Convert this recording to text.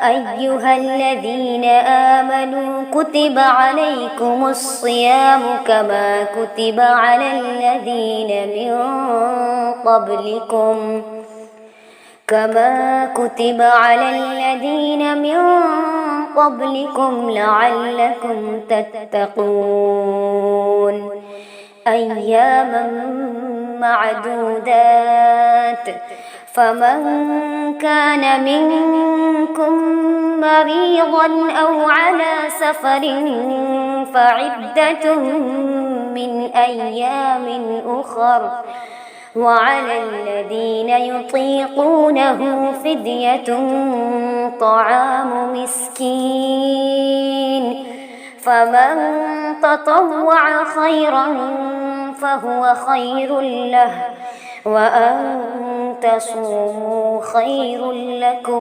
أيها الذين آمنوا كتب عليكم الصيام كما كتب على الذين من قبلكم لعلكم تتقون أياما معدودات فمن كان منكم مريضا أو على سفر فعدة من أيام أخر وعلى الذين يطيقونه فدية طعام مسكين فمن تطوع خيرا فهو خير له وأن تصوموا خير لكم